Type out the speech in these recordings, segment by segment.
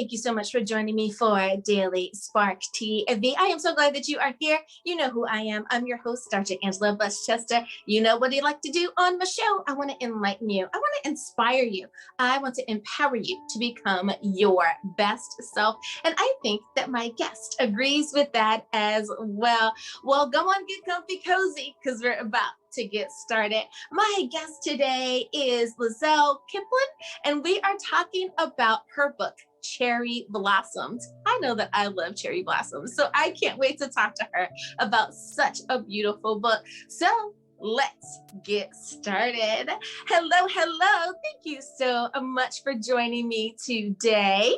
thank you so much for joining me for Daily Spark TV. I am so glad that you are here. You know who I am. I'm your host, Dr. Angela Bushchester. You know what I like to do on my show. I want to enlighten you. I want to inspire you. I want to empower you to become your best self. And I think that my guest agrees with that as well. Well, go on, get comfy cozy, because we're about to get started. My guest today is Lizelle Kipling, and we are talking about her book, Cherry Blossoms. I know that I love cherry blossoms, so I can't wait to talk to her about such a beautiful book. So let's get started. Hello, hello. Thank you so much for joining me today.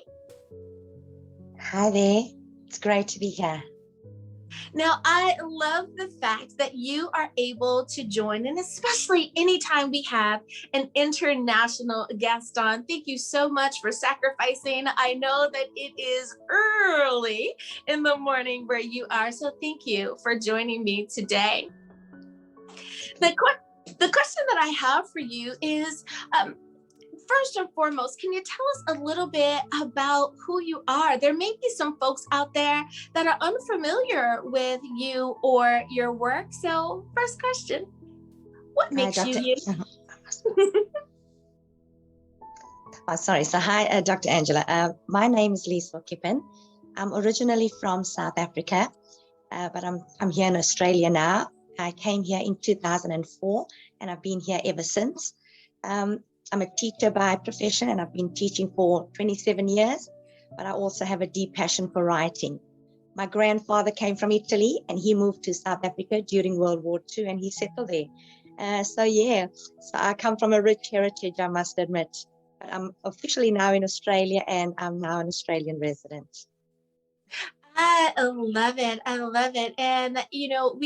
Hi there. It's great to be here. Now, I love the fact that you are able to join, and especially anytime we have an international guest on. Thank you so much for sacrificing. I know that it is early in the morning where you are, so thank you for joining me today. The question that I have for you is, first and foremost, can you tell us a little bit about who you are? There may be some folks out there that are unfamiliar with you or your work. So first question, what makes you you? Sorry. So hi, Dr. Angela. My name is Lizelle Kipling. I'm originally from South Africa, but I'm here in Australia now. I came here in 2004 and I've been here ever since. I'm a teacher by profession and I've been teaching for 27 years, but I also have a deep passion for writing. My grandfather came from Italy and he moved to South Africa during World War II and he settled there. So I come from a rich heritage, I must admit. But I'm officially now in Australia and I'm now an Australian resident. I love it. I love it. And, you know,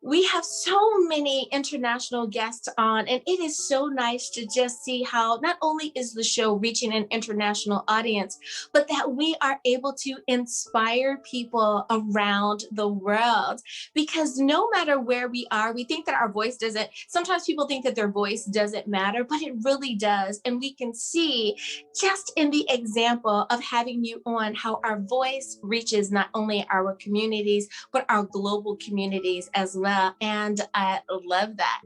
we have so many international guests on, and it is so nice to just see how not only is the show reaching an international audience, but that we are able to inspire people around the world. Because no matter where we are, we think that our voice doesn't, sometimes people think that their voice doesn't matter, but it really does. And we can see just in the example of having you on how our voice reaches not only our communities, but our global communities as well. And I love that.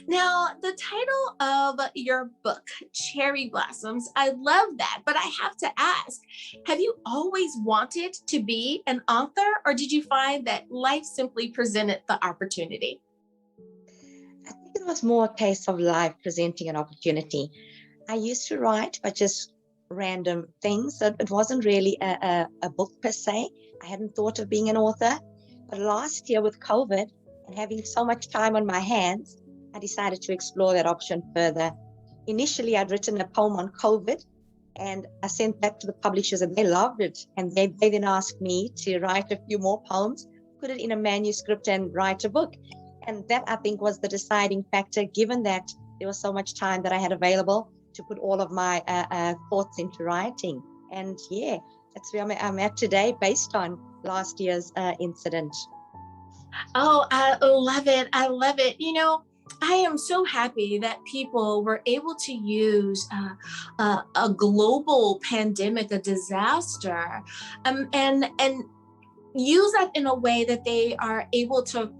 Now, the title of your book, Cherry Blossoms, I love that, but I have to ask, have you always wanted to be an author, or did you find that life simply presented the opportunity? I think it was more a case of life presenting an opportunity. I used to write, but just random things. So it wasn't really a book per se. I hadn't thought of being an author. But last year with COVID, and having so much time on my hands, I decided to explore that option further. Initially, I'd written a poem on COVID and I sent that to the publishers and they loved it. And they then asked me to write a few more poems, put it in a manuscript and write a book. And that, I think, was the deciding factor, given that there was so much time that I had available to put all of my thoughts into writing. And yeah, that's where I'm at today based on last year's incident. Oh, I love it. I love it. You know, I am so happy that people were able to use a global pandemic, a disaster, and use that in a way that they are able to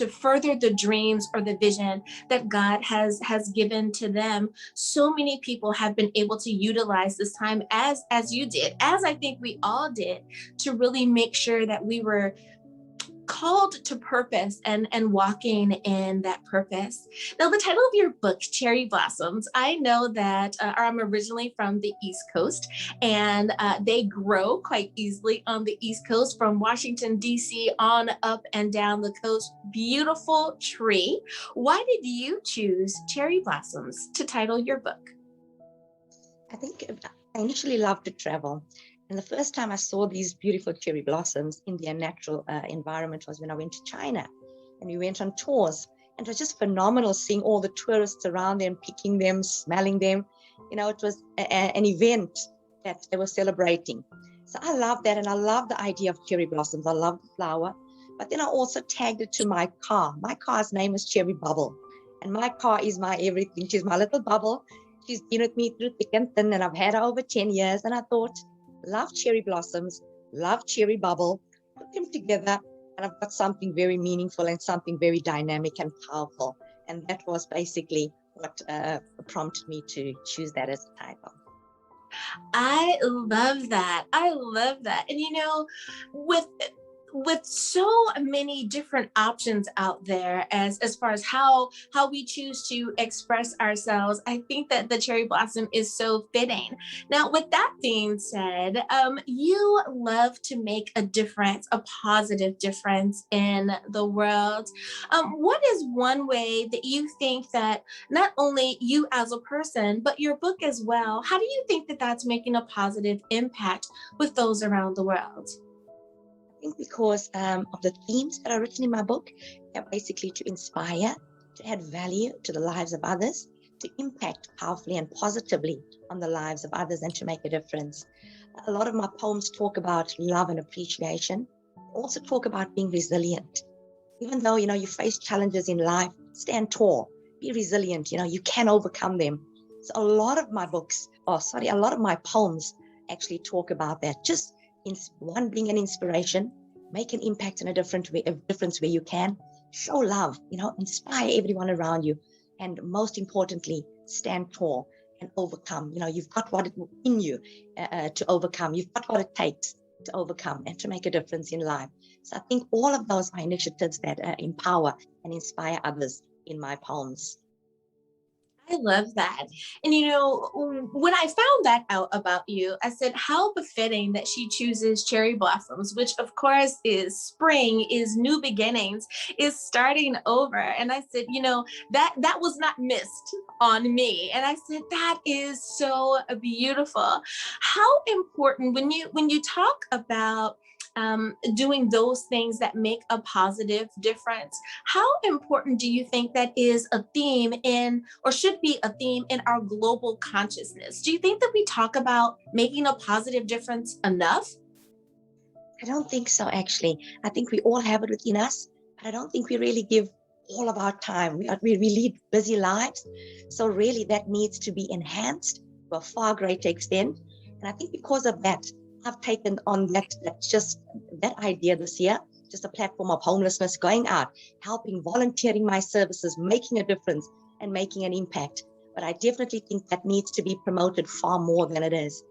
further the dreams or the vision that God has given to them. So many people have been able to utilize this time as you did, as I think we all did, to really make sure that we were called to purpose and walking in that purpose. Now, the title of your book, Cherry Blossoms, I know that I'm originally from the East Coast, and they grow quite easily on the East Coast from Washington, D.C. on up and down the coast. Beautiful tree. Why did you choose Cherry Blossoms to title your book? I think I initially loved to travel. And the first time I saw these beautiful cherry blossoms in their natural environment was when I went to China. And we went on tours. And it was just phenomenal seeing all the tourists around them, picking them, smelling them. You know, it was an event that they were celebrating. So I love that. And I love the idea of cherry blossoms. I love the flower. But then I also tagged it to my car. My car's name is Cherry Bubble. And my car is my everything. She's my little bubble. She's been with me through thick and thin. And I've had her over 10 years. And I thought, love cherry blossoms, love cherry bubble, put them together, and I've got something very meaningful and something very dynamic and powerful. And that was basically what prompted me to choose that as a title. I love that. I love that. And with so many different options out there as far as how we choose to express ourselves, I think that the cherry blossom is so fitting. Now, with that being said, you love to make a difference, a positive difference in the world. What is one way that you think that not only you as a person, but your book as well, how do you think that that's making a positive impact with those around the world? I think because of the themes that are written in my book, they're basically to inspire, to add value to the lives of others, to impact powerfully and positively on the lives of others, and to make a difference. A lot of my poems talk about love and appreciation, also talk about being resilient. Even though, you face challenges in life, stand tall, be resilient, you can overcome them. So a lot of my a lot of my poems actually talk about that. Just one, being an inspiration, make an impact in a difference where you can, show love, inspire everyone around you, and most importantly, stand tall and overcome. You've got what in you to overcome. You've got what it takes to overcome and to make a difference in life. So I think all of those are initiatives that empower and inspire others in my poems. I love that. And when I found that out about you, I said, how befitting that she chooses cherry blossoms, which of course is spring, is new beginnings, is starting over. And I said, that was not missed on me. And I said, that is so beautiful. How important when you talk about doing those things that make a positive difference, how important do you think that is a theme in, or should be a theme in, our global consciousness? Do you think that we talk about making a positive difference enough? I don't think so, actually. I think we all have it within us, but I don't think we really give all of our time. We lead busy lives. So really that needs to be enhanced to a far greater extent. And I think because of that, I've taken on that idea this year, just a platform of homelessness, going out, helping, volunteering my services, making a difference and making an impact. But I definitely think that needs to be promoted far more than it is,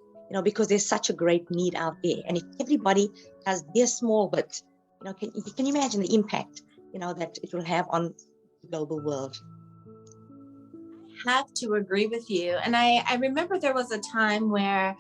because there's such a great need out there. And if everybody has their small bit, can you imagine the impact, that it will have on the global world? Have to agree with you. And I remember there was a time where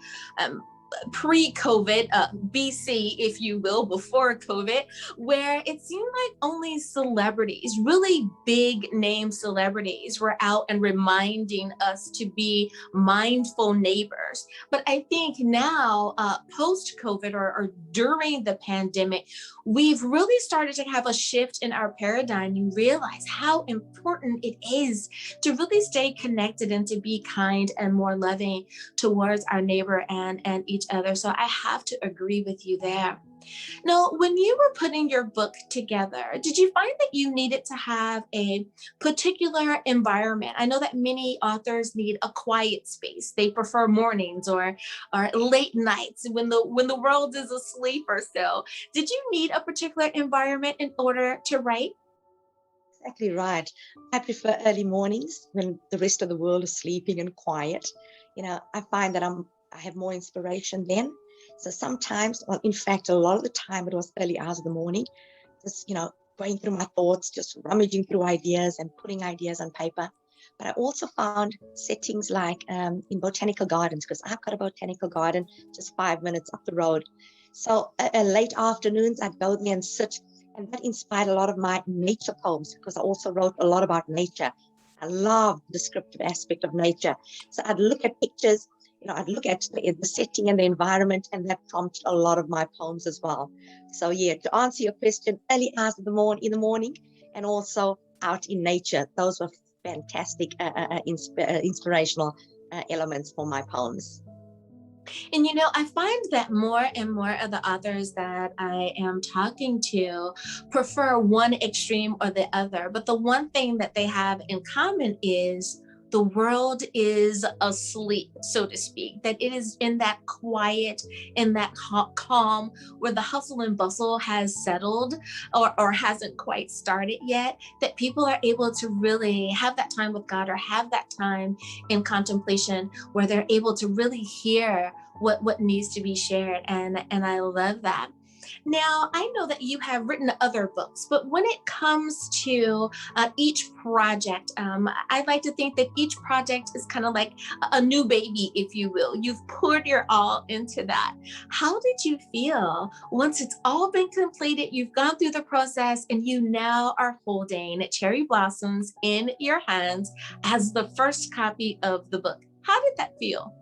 pre-COVID, BC, if you will, before COVID, where it seemed like only celebrities, really big name celebrities, were out and reminding us to be mindful neighbors. But I think now, post-COVID, or during the pandemic, we've really started to have a shift in our paradigm and realize how important it is to really stay connected and to be kind and more loving towards our neighbor and each other. So I have to agree with you there. Now, when you were putting your book together, did you find that you needed to have a particular environment? I know that many authors need a quiet space. They prefer mornings or late nights when the world is asleep or so. Did you need a particular environment in order to write? Exactly right. I prefer early mornings when the rest of the world is sleeping and quiet. I find that I have more inspiration then. So sometimes, well, in fact, a lot of the time it was early hours of the morning, just, going through my thoughts, just rummaging through ideas and putting ideas on paper. But I also found settings like in botanical gardens, because I've got a botanical garden just 5 minutes up the road. So late afternoons, I'd go there and sit, and that inspired a lot of my nature poems, because I also wrote a lot about nature. I love the descriptive aspect of nature. So I'd look at pictures, I'd look at the setting and the environment, and that prompted a lot of my poems as well. So yeah, to answer your question, early hours of in the morning, and also out in nature. Those were fantastic inspirational elements for my poems. And I find that more and more of the authors that I am talking to prefer one extreme or the other. But the one thing that they have in common is the world is asleep, so to speak, that it is in that quiet, in that calm, where the hustle and bustle has settled or hasn't quite started yet, that people are able to really have that time with God or have that time in contemplation where they're able to really hear what needs to be shared. And I love that. Now, I know that you have written other books, but when it comes to each project, I like to think that each project is kind of like a new baby, if you will. You've poured your all into that. How did you feel once it's all been completed? You've gone through the process and you now are holding Cherry Blossoms in your hands as the first copy of the book. How did that feel?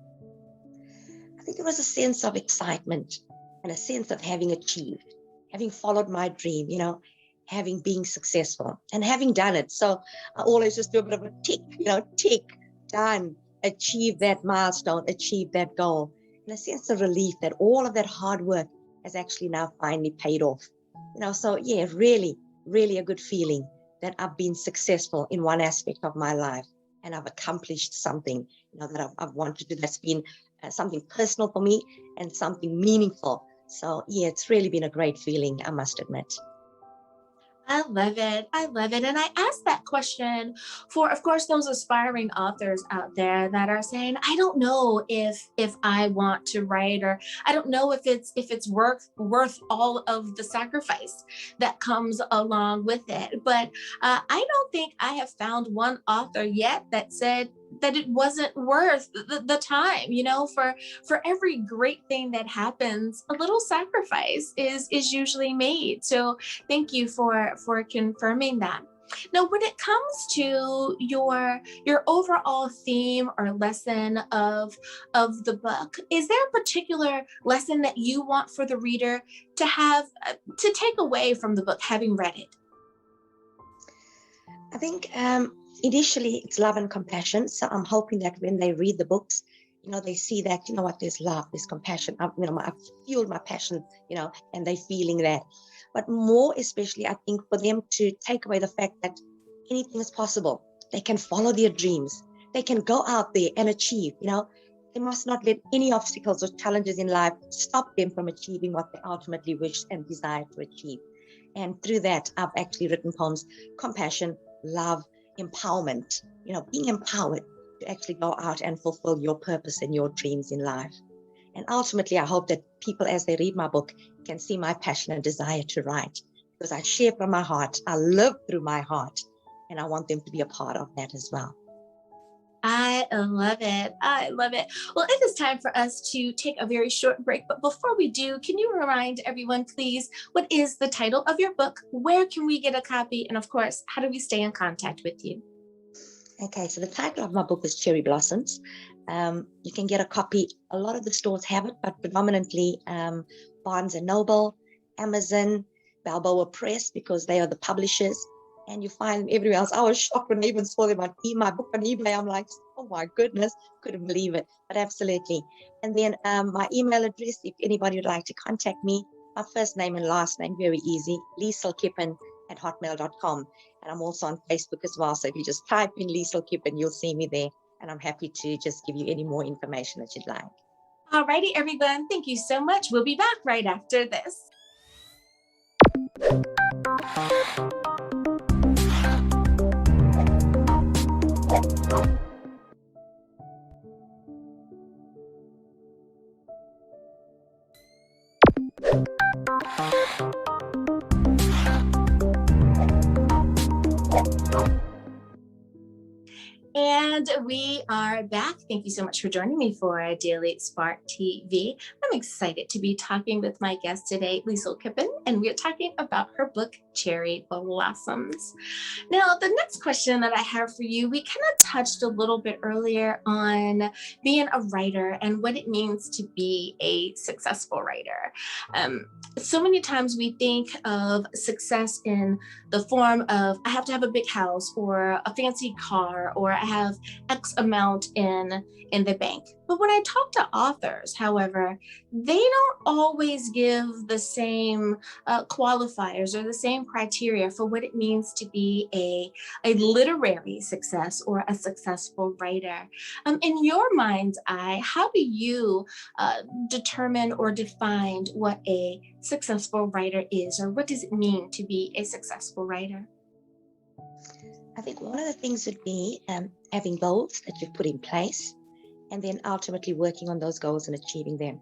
I think it was a sense of excitement and a sense of having achieved, having followed my dream, having been successful and having done it. So I always just do a bit of a tick, tick, done, achieve that milestone, achieve that goal. And a sense of relief that all of that hard work has actually now finally paid off. So yeah, really, really a good feeling that I've been successful in one aspect of my life and I've accomplished something, that I've wanted to do. That's been something personal for me and something meaningful. So yeah, it's really been a great feeling, I must admit. I love it. I love it. And I asked that question for, of course, those aspiring authors out there that are saying, I don't know if I want to write, or I don't know if it's worth all of the sacrifice that comes along with it. But I don't think I have found one author yet that said that it wasn't worth the time. For every great thing that happens, a little sacrifice is usually made. So thank you for confirming that. Now, when it comes to your overall theme or lesson of the book, is there a particular lesson that you want for the reader to have to take away from the book, having read it? I think initially it's love and compassion. So I'm hoping that when they read the books, they see that, there's love, there's compassion. I've fueled my passion, and they're feeling that. But more especially, I think for them to take away the fact that anything is possible. They can follow their dreams. They can go out there and achieve, They must not let any obstacles or challenges in life stop them from achieving what they ultimately wish and desire to achieve. And through that, I've actually written poems, compassion, love, empowerment, being empowered to actually go out and fulfill your purpose and your dreams in life. And ultimately, I hope that people, as they read my book, can see my passion and desire to write, because I share from my heart, I live through my heart, and I want them to be a part of that as well. I love it. I love it. Well, it is time for us to take a very short break. But before we do, can you remind everyone, please, what is the title of your book? Where can we get a copy? And of course, how do we stay in contact with you? Okay, so the title of my book is Cherry Blossoms. You can get a copy. A lot of the stores have it, but predominantly Barnes & Noble, Amazon, Balboa Press, because they are the publishers. And you find them everywhere else. I was shocked when I even saw them on my book on eBay. I'm like, oh my goodness, couldn't believe it. But absolutely. And then my email address, if anybody would like to contact me, my first name and last name, very easy, lieselkippen@hotmail.com. And I'm also on Facebook as well. So if you just type in Liesel Kippen, you'll see me there. And I'm happy to just give you any more information that you'd like. All righty, everyone. Thank you so much. We'll be back right after this. And we are back. Thank you so much for joining me for Daily Spark TV. I'm excited to be talking with my guest today, Liesel Kippen, and we're talking about her book, Cherry Blossoms. Now, the next question that I have for you, we kind of touched a little bit earlier on being a writer and what it means to be a successful writer. So many times we think of success in the form of, I have to have a big house or a fancy car, or I have X amount in the bank. But when I talk to authors, however, they don't always give the same qualifiers or the same criteria for what it means to be a literary success or a successful writer. In your mind's eye, how do you determine or define what a successful writer is, or what does it mean to be a successful writer? I think one of the things would be having goals that you've put in place, and then ultimately working on those goals and achieving them.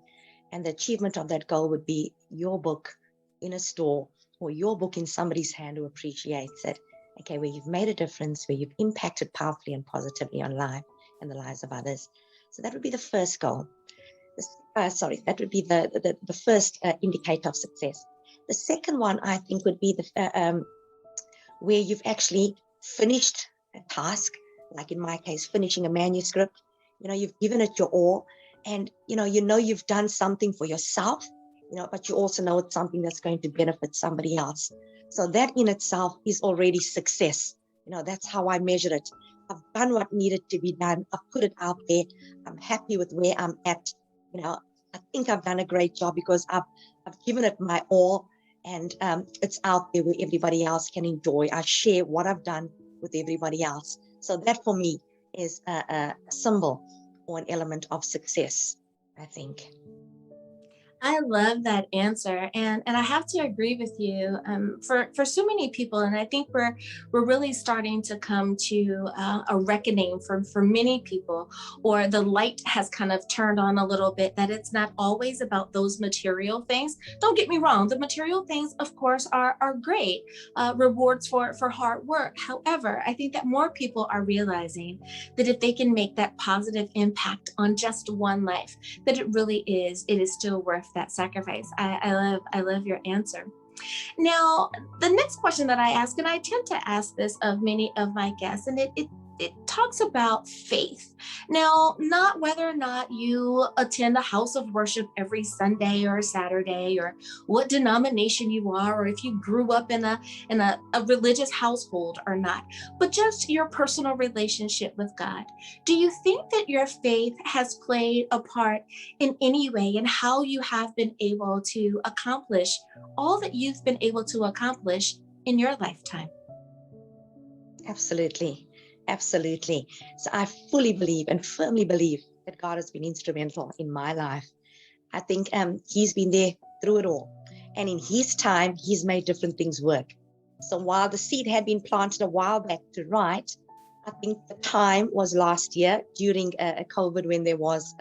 And the achievement of that goal would be your book in a store, or your book in somebody's hand who appreciates it. Okay, where you've made a difference, where you've impacted powerfully and positively on life and the lives of others. So that would be the first goal. That would be the first indicator of success. The second one, I think, would be where you've actually finished a task, like in my case, finishing a manuscript. You've given it your all, and you've done something for yourself, but you also know it's something that's going to benefit somebody else. So that in itself is already success. That's how I measure it. I've done what needed to be done. I've put it out there. I'm happy with where I'm at. I think I've done a great job because I've given it my all, and it's out there where everybody else can enjoy. I share what I've done with everybody else. So that for me is a symbol or an element of success, I think. I love that answer, and I have to agree with you. For so many people, and I think we're really starting to come to a reckoning for many people, or the light has kind of turned on a little bit, that it's not always about those material things. Don't get me wrong; the material things, of course, are great, rewards for hard work. However, I think that more people are realizing that if they can make that positive impact on just one life, that it is still worth that sacrifice. I love your answer. Now, the next question that I ask, and I tend to ask this of many of my guests, and it talks about faith. Now, not whether or not you attend a house of worship every Sunday or Saturday, or what denomination you are, or if you grew up in a religious household or not, but just your personal relationship with God. Do you think that your faith has played a part in any way in how you have been able to accomplish all that you've been able to accomplish in your lifetime? Absolutely. Absolutely. So I fully believe and firmly believe that God has been instrumental in my life. I think he's been there through it all. And in his time, he's made different things work. So while the seed had been planted a while back to write, I think the time was last year during a COVID, when there was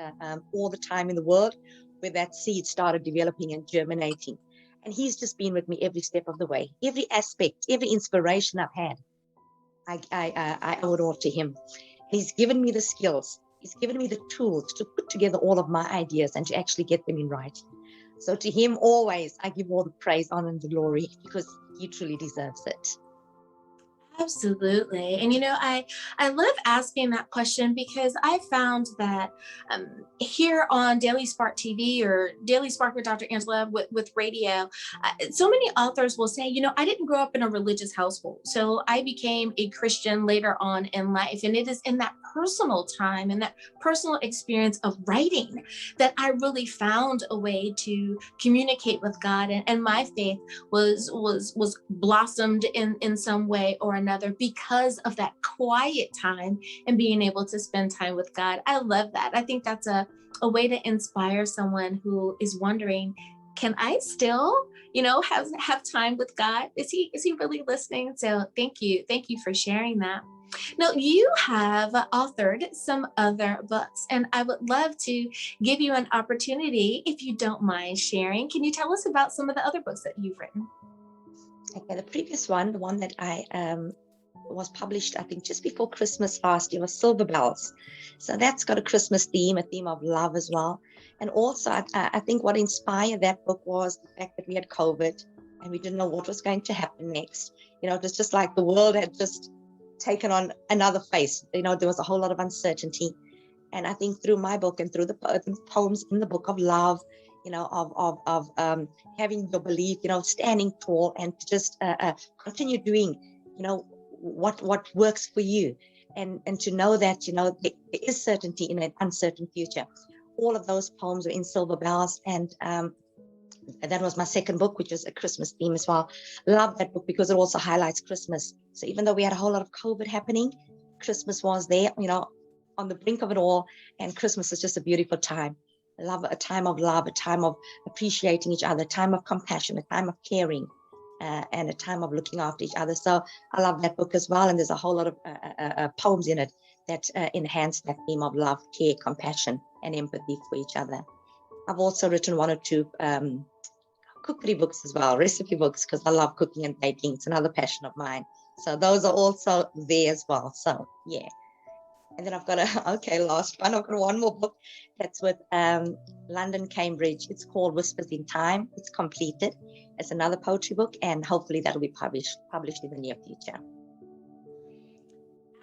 all the time in the world, where that seed started developing and germinating. And he's just been with me every step of the way, every aspect, every inspiration I've had. I owe it all to him. He's given me the skills. He's given me the tools to put together all of my ideas and to actually get them in writing. So to him, always, I give all the praise, honor, and the glory, because he truly deserves it. Absolutely. And I love asking that question because I found that here on Daily Spark TV or Daily Spark with Dr. Angela with radio, so many authors will say, I didn't grow up in a religious household. So I became a Christian later on in life. And it is in that personal time and that personal experience of writing that I really found a way to communicate with God. And my faith was blossomed in some way or another because of that quiet time and being able to spend time with God. I love that. I think that's a way to inspire someone who is wondering, can I still, have time with God? Is he really listening? So thank you for sharing that. Now, you have authored some other books, and I would love to give you an opportunity, if you don't mind sharing. Can you tell us about some of the other books that you've written? Okay, the previous one, the one that I was published, I think, just before Christmas last year, was Silver Bells. So that's got a Christmas theme, a theme of love as well. And also, I think what inspired that book was the fact that we had COVID and we didn't know what was going to happen next. It was just like the world had just taken on another face. There was a whole lot of uncertainty. And I think through my book and through the poems in the book of love, of having your belief, standing tall and just continue doing, what works for you. and to know that, there is certainty in an uncertain future. All of those poems were in silver bells, and that was my second book, which is a Christmas theme as well. Love that book because it also highlights Christmas. So even though we had a whole lot of COVID happening, Christmas was there, on the brink of it all, and Christmas is just a beautiful time. I love a time of love, a time of appreciating each other, a time of compassion, a time of caring, and a time of looking after each other. So I love that book as well, and there's a whole lot of poems in it that enhance that theme of love, care, compassion, and empathy for each other. I've also written one or two cookery books as well, recipe books, because I love cooking and baking. It's another passion of mine. So those are also there as well. So yeah. And then I've got last one. I've got one more book that's with London, Cambridge. It's called Whispers in Time. It's completed. It's another poetry book, and hopefully that'll be published in the near future.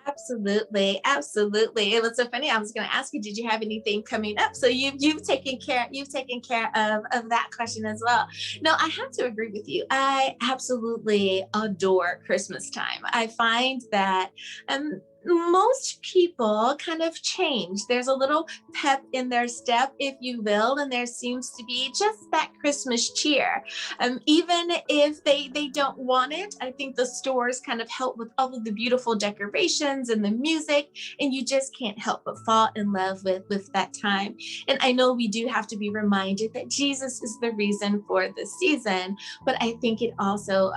Absolutely, absolutely. It was so funny. I was going to ask you, did you have anything coming up? So you've taken care of that question as well. No, I have to agree with you. I absolutely adore Christmas time. I find that most people kind of change. There's a little pep in their step, if you will, and there seems to be just that Christmas cheer. Even if they don't want it, I think the stores kind of help with all of the beautiful decorations and the music, and you just can't help but fall in love with that time. And I know we do have to be reminded that Jesus is the reason for the season, but I think it also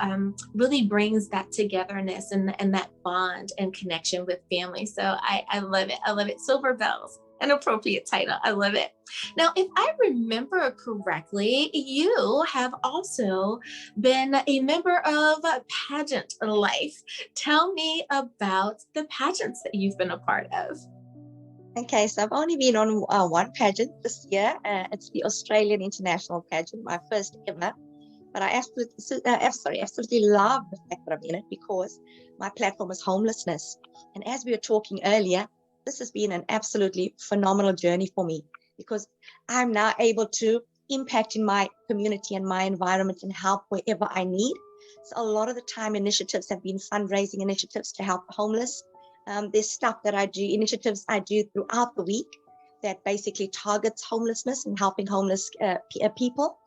really brings that togetherness and that bond and connection with family. So I love it. I love it. Silver Bells, an appropriate title. I love it. Now, if I remember correctly, you have also been a member of Pageant Life. Tell me about the pageants that you've been a part of. Okay, so I've only been on one pageant this year. It's the Australian International Pageant, my first ever. But I absolutely love the fact that I'm in it because my platform is homelessness. And as we were talking earlier, this has been an absolutely phenomenal journey for me because I'm now able to impact in my community and my environment and help wherever I need. So a lot of the time initiatives have been fundraising initiatives to help the homeless. There's stuff that I do, initiatives I do throughout the week that basically targets homelessness and helping homeless people.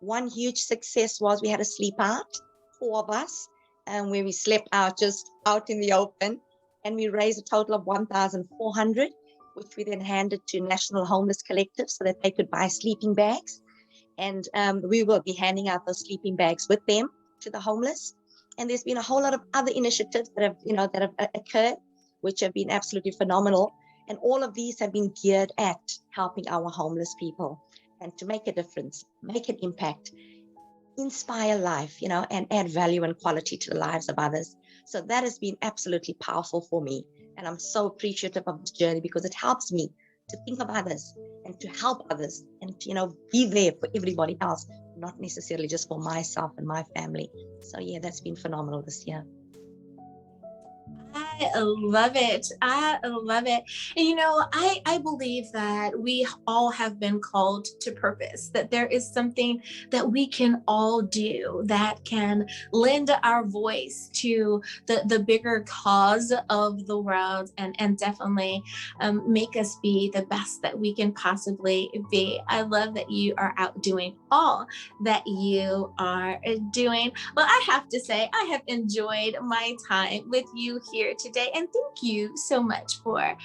One huge success was we had a sleep out, 4 of us, where we slept out just out in the open, and we raised a total of 1,400, which we then handed to National Homeless Collective so that they could buy sleeping bags. And we will be handing out those sleeping bags with them to the homeless. And there's been a whole lot of other initiatives that have occurred, which have been absolutely phenomenal. And all of these have been geared at helping our homeless people and to make a difference, make an impact, inspire life, and add value and quality to the lives of others. So that has been absolutely powerful for me. And I'm so appreciative of this journey because it helps me to think of others and to help others and, be there for everybody else, not necessarily just for myself and my family. So yeah, that's been phenomenal this year. I love it. I love it. And I believe that we all have been called to purpose, that there is something that we can all do that can lend our voice to the bigger cause of the world and definitely make us be the best that we can possibly be. I love that you are out doing all that you are doing. Well, I have to say, I have enjoyed my time with you here today. And thank you so much for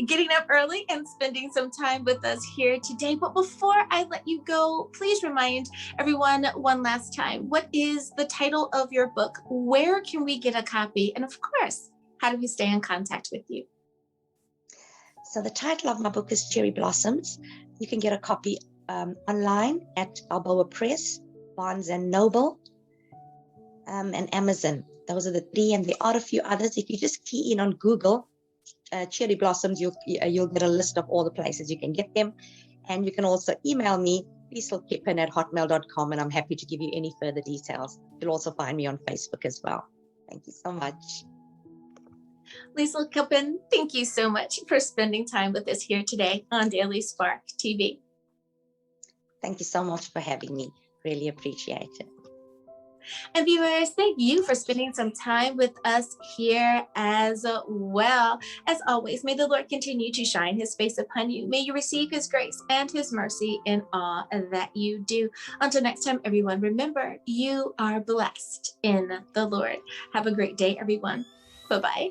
getting up early and spending some time with us here today. But before I let you go, please remind everyone one last time, what is the title of your book? Where can we get a copy? And of course, how do we stay in contact with you? So the title of my book is Cherry Blossoms. You can get a copy online at Balboa Press, Barnes and Noble, and Amazon. Those are the 3, and there are a few others. If you just key in on Google, Cherry Blossoms, you'll get a list of all the places you can get them. And you can also email me, lieselkippen@hotmail.com, and I'm happy to give you any further details. You'll also find me on Facebook as well. Thank you so much. Liesl Kippen, thank you so much for spending time with us here today on Daily Spark TV. Thank you so much for having me. Really appreciate it. And viewers, thank you for spending some time with us here as well. As always, may the Lord continue to shine his face upon you. May you receive his grace and his mercy in all that you do. Until next time, everyone, remember, you are blessed in the Lord. Have a great day, everyone. Bye-bye.